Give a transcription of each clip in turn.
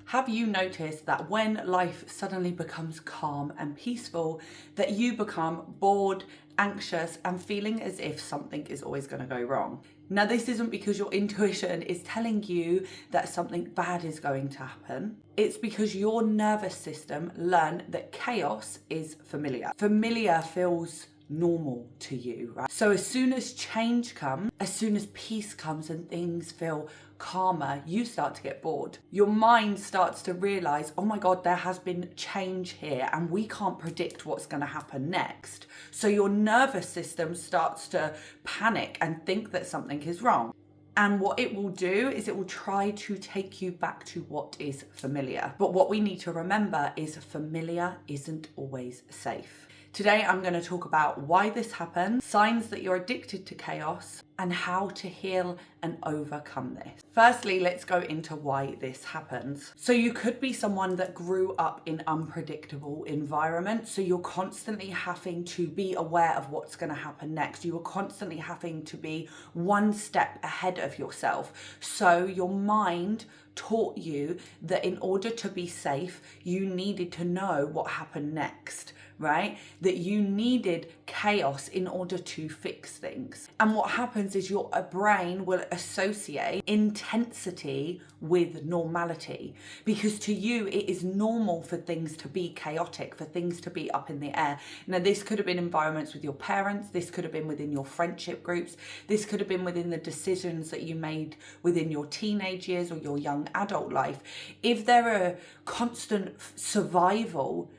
Have you noticed that when life suddenly becomes calm and peaceful, that you become bored, anxious, and feeling as if something is always going to go wrong? Now, this isn't because your intuition is telling you that something bad is going to happen. It's because your nervous system learned that chaos is familiar. Familiar feels normal to you, right? So as soon as change comes, as soon as peace comes and things feel calmer, you start to get bored. Your mind starts to realize, oh my God, there has been change here and we can't predict what's going to happen next. So your nervous system starts to panic and think that something is wrong. And what it will do is it will try to take you back to what is familiar. But what we need to remember is familiar isn't always safe. Today, I'm going to talk about why this happens, signs that you're addicted to chaos, and how to heal and overcome this. Firstly, let's go into why this happens. So you could be someone that grew up in unpredictable environments. So you're constantly having to be aware of what's going to happen next. You are constantly having to be one step ahead of yourself. So your mind taught you that in order to be safe, you needed to know what happened next, right? That you needed chaos in order to fix things. And what happens is your brain will associate intensity with normality, because to you it is normal for things to be chaotic, for things to be up in the air. Now, this could have been environments with your parents, this could have been within your friendship groups, this could have been within the decisions that you made within your teenage years or your young adult life. If there are constant survival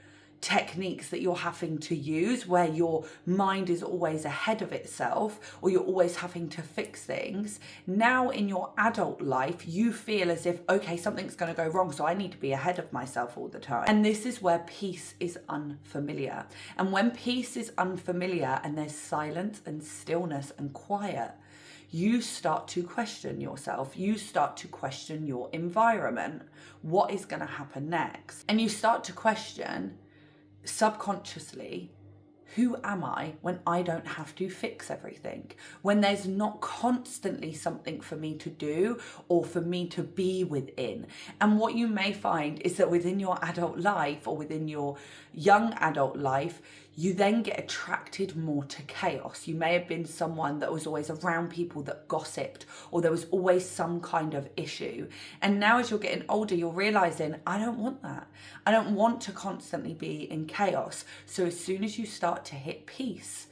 techniques that you're having to use where your mind is always ahead of itself, or you're always having to fix things, now in your adult life you feel as if, okay, something's going to go wrong, so I need to be ahead of myself all the time. And this is where peace is unfamiliar. And when peace is unfamiliar and there's silence and stillness and quiet, you start to question yourself. You start to question your environment. What is going to happen next? And you start to question subconsciously, who am I when I don't have to fix everything? When there's not constantly something for me to do or for me to be within. And what you may find is that within your adult life or within your young adult life, you then get attracted more to chaos. You may have been someone that was always around people that gossiped, or there was always some kind of issue. And now as you're getting older, you're realizing, I don't want that. I don't want to constantly be in chaos. So as soon as you start to hit peace,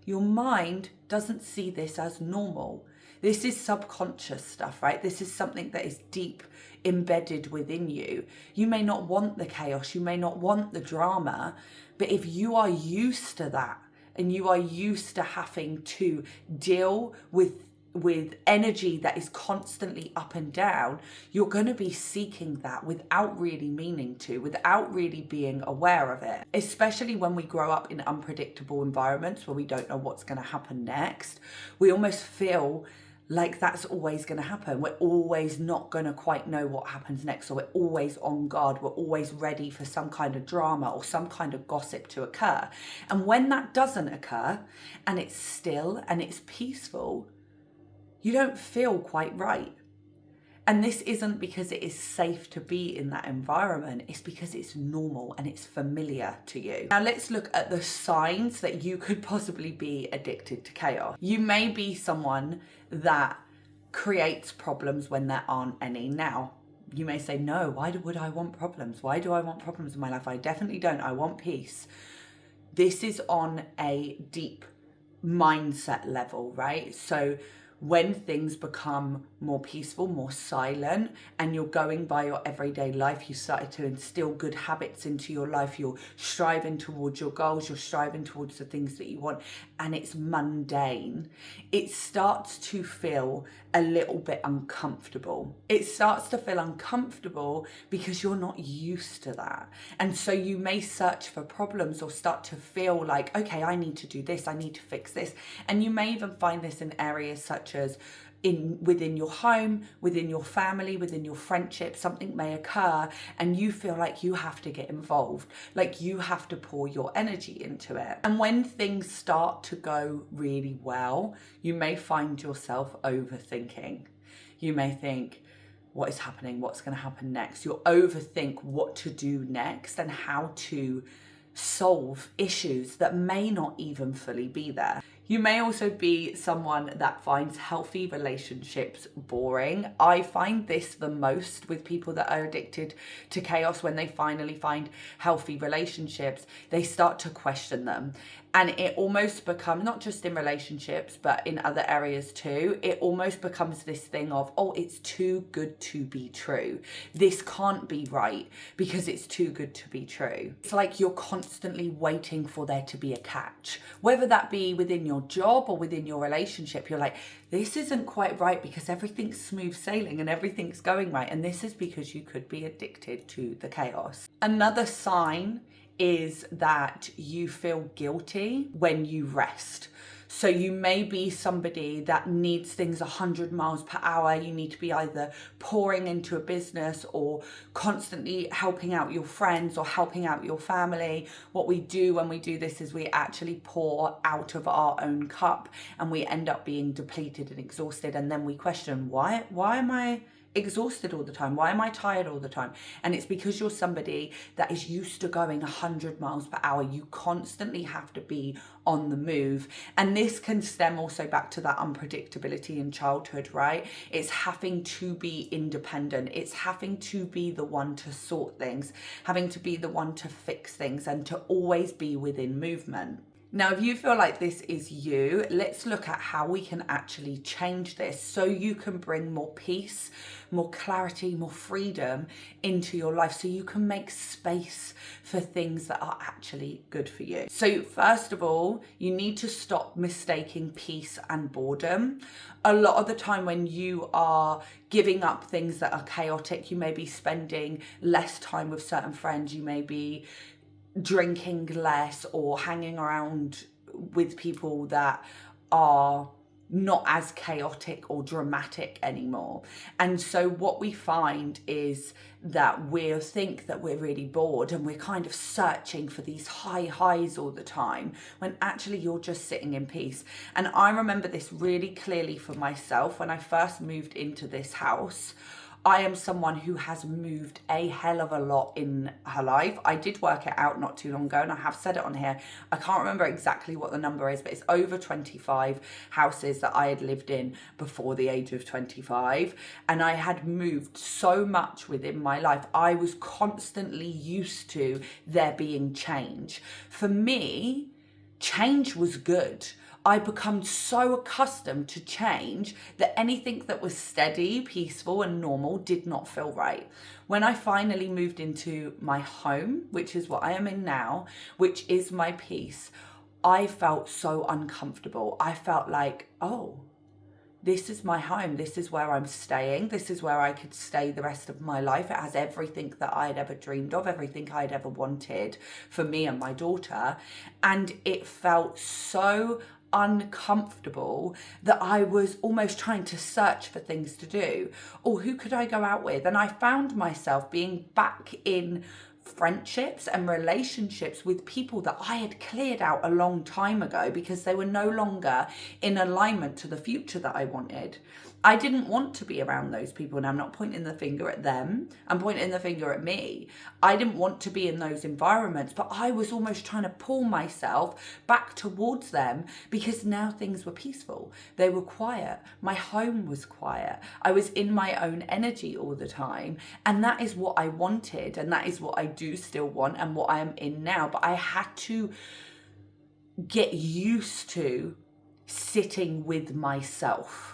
your mind doesn't see this as normal. This is subconscious stuff, right? This is something that is deep embedded within you. You may not want the chaos, you may not want the drama, but if you are used to that and you are used to having to deal with energy that is constantly up and down, you're going to be seeking that without really meaning to, without really being aware of it. Especially when we grow up in unpredictable environments where we don't know what's going to happen next, we almost feel like that's always going to happen. We're always not going to quite know what happens next, or we're always on guard. We're always ready for some kind of drama or some kind of gossip to occur. And when that doesn't occur and it's still and it's peaceful, you don't feel quite right. And this isn't because it is safe to be in that environment. It's because it's normal and it's familiar to you. Now let's look at the signs that you could possibly be addicted to chaos. You may be someone that creates problems when there aren't any. Now, you may say, no, why would I want problems? Why do I want problems in my life? I definitely don't. I want peace. This is on a deep mindset level, right? So when things become more peaceful, more silent, and you're going by your everyday life, you started to instill good habits into your life, you're striving towards your goals, you're striving towards the things that you want, and it's mundane, it starts to feel a little bit uncomfortable. It starts to feel uncomfortable because you're not used to that. And so you may search for problems or start to feel like, okay, I need to do this, I need to fix this. And you may even find this in areas such as within your home, within your family, within your friendship. Something may occur and you feel like you have to get involved, like you have to pour your energy into it. And when things start to go really well, you may find yourself overthinking. You may think, what is happening, what's going to happen next. You'll overthink what to do next and how to solve issues that may not even fully be there. You may also be someone that finds healthy relationships boring. I find this the most with people that are addicted to chaos. When they finally find healthy relationships, they start to question them. And it almost becomes, not just in relationships, but in other areas too, it almost becomes this thing of, oh, it's too good to be true. This can't be right because it's too good to be true. It's like you're constantly waiting for there to be a catch, whether that be within your job or within your relationship. You're like, this isn't quite right because everything's smooth sailing and everything's going right. And this is because you could be addicted to the chaos. Another sign is that you feel guilty when you rest. So you may be somebody that needs things 100 miles per hour. You need to be either pouring into a business or constantly helping out your friends or helping out your family. What we do when we do this is we actually pour out of our own cup and we end up being depleted and exhausted. And then we question, why am I exhausted all the time? Why am I tired all the time? And it's because you're somebody that is used to going 100 miles per hour. You constantly have to be on the move. And this can stem also back to that unpredictability in childhood, right? It's having to be independent. It's having to be the one to sort things, having to be the one to fix things, and to always be within movement. Now, if you feel like this is you, let's look at how we can actually change this so you can bring more peace, more clarity, more freedom into your life, so you can make space for things that are actually good for you. So first of all, you need to stop mistaking peace and boredom. A lot of the time when you are giving up things that are chaotic, you may be spending less time with certain friends, you may be drinking less or hanging around with people that are not as chaotic or dramatic anymore. And so what we find is that we think that we're really bored and we're kind of searching for these high highs all the time, when actually you're just sitting in peace. And I remember this really clearly for myself when I first moved into this house. I am someone who has moved a hell of a lot in her life. I did work it out not too long ago, and I have said it on here. I can't remember exactly what the number is, but it's over 25 houses that I had lived in before the age of 25. And I had moved so much within my life. I was constantly used to there being change. For me, change was good. I become so accustomed to change that anything that was steady, peaceful, and normal did not feel right. When I finally moved into my home, which is what I am in now, which is my peace, I felt so uncomfortable. I felt like, oh, this is my home. This is where I'm staying. This is where I could stay the rest of my life. It has everything that I had ever dreamed of, everything I'd ever wanted for me and my daughter. And it felt so uncomfortable that I was almost trying to search for things to do, or who could I go out with? And I found myself being back in friendships and relationships with people that I had cleared out a long time ago because they were no longer in alignment to the future that I wanted. I didn't want to be around those people, and I'm not pointing the finger at them, I'm pointing the finger at me. I didn't want to be in those environments, but I was almost trying to pull myself back towards them because now things were peaceful. They were quiet. My home was quiet. I was in my own energy all the time, and that is what I wanted, and that is what I do still want and what I am in now. But I had to get used to sitting with myself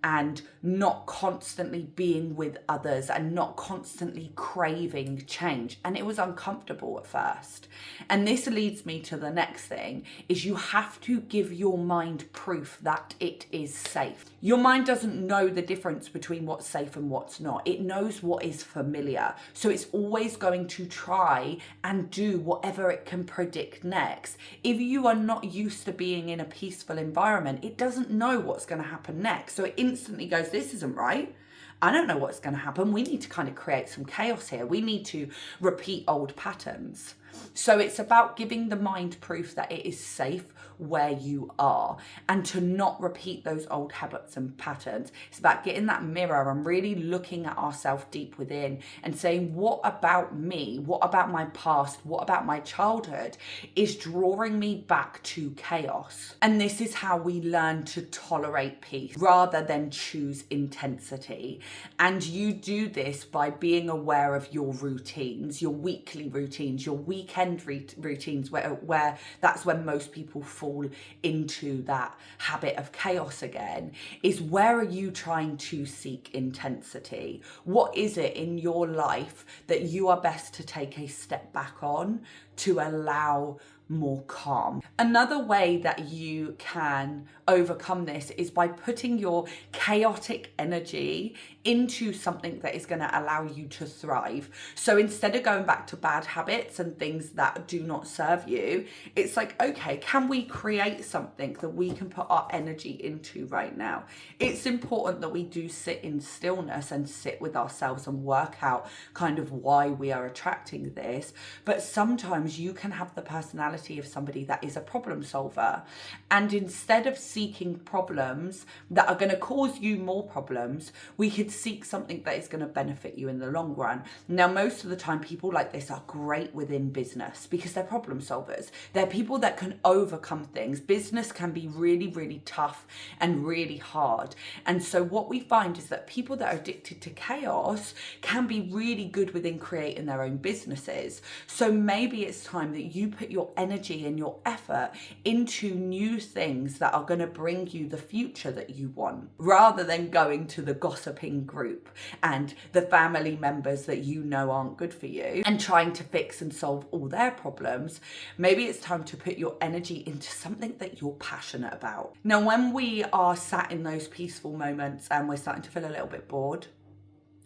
and not constantly being with others and not constantly craving change. And it was uncomfortable at first. And this leads me to the next thing, is you have to give your mind proof that it is safe. Your mind doesn't know the difference between what's safe and what's not. It knows what is familiar. So it's always going to try and do whatever it can predict next. If you are not used to being in a peaceful environment, it doesn't know what's going to happen next. So it instantly goes, this isn't right. I don't know what's going to happen. We need to kind of create some chaos here. We need to repeat old patterns. So it's about giving the mind proof that it is safe where you are and to not repeat those old habits and patterns. It's about getting that mirror and really looking at ourselves deep within and saying, what about me? What about my past? What about my childhood is drawing me back to chaos? And this is how we learn to tolerate peace rather than choose intensity. And you do this by being aware of your routines, your weekly routines, your weekend routines, where that's when most people fall into that habit of chaos again, is where are you trying to seek intensity? What is it in your life that you are best to take a step back on to allow more calm? Another way that you can overcome this is by putting your chaotic energy into something that is going to allow you to thrive. So instead of going back to bad habits and things that do not serve you, it's like, okay, can we create something that we can put our energy into right now? It's important that we do sit in stillness and sit with ourselves and work out kind of why we are attracting this. But sometimes you can have the personality of somebody that is a problem solver, and instead of seeking problems that are going to cause you more problems, we could seek something that is going to benefit you in the long run. Now, most of the time people like this are great within business because they're problem solvers. They're people that can overcome things. Business can be really, really tough and really hard. And so what we find is that people that are addicted to chaos can be really good within creating their own businesses. So maybe it's time that you put your energy and your effort into new things that are going to bring you the future that you want, rather than going to the gossiping group and the family members that you know aren't good for you and trying to fix and solve all their problems. Maybe it's time to put your energy into something that you're passionate about. Now, when we are sat in those peaceful moments and we're starting to feel a little bit bored,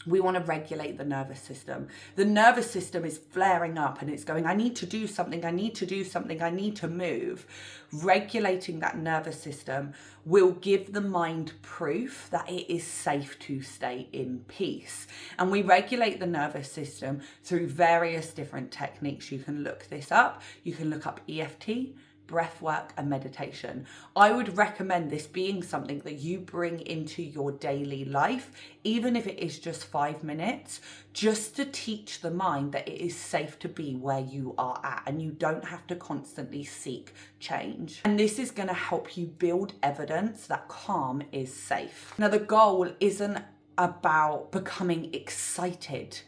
we want to regulate the nervous system. The nervous system is flaring up and it's going, I need to do something, I need to do something, I need to move. Regulating that nervous system will give the mind proof that it is safe to stay in peace. And we regulate the nervous system through various different techniques. You can look this up. You can look up EFT, breath work and meditation. I would recommend this being something that you bring into your daily life, even if it is just 5 minutes, just to teach the mind that it is safe to be where you are at and you don't have to constantly seek change. And this is going to help you build evidence that calm is safe. Now, the goal isn't about becoming excited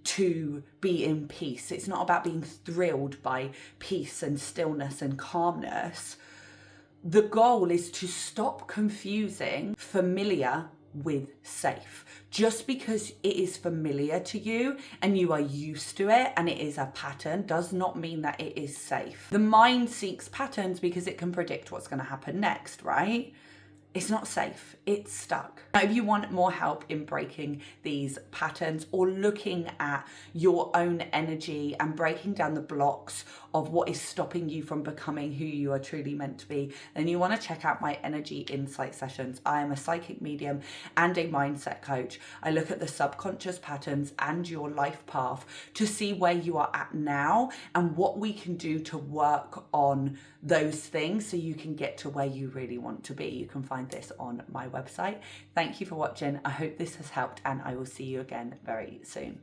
to be in peace. It's not about being thrilled by peace and stillness and calmness. The goal is to stop confusing familiar with safe. Just because it is familiar to you and you are used to it and it is a pattern does not mean that it is safe. The mind seeks patterns because it can predict what's going to happen next, right? It's not safe, it's stuck. Now, if you want more help in breaking these patterns or looking at your own energy and breaking down the blocks of what is stopping you from becoming who you are truly meant to be, then you want to check out my Energy Insight sessions. I am a psychic medium and a mindset coach. I look at the subconscious patterns and your life path to see where you are at now and what we can do to work on those things so you can get to where you really want to be. You can find this on my website. Thank you for watching. I hope this has helped and I will see you again very soon.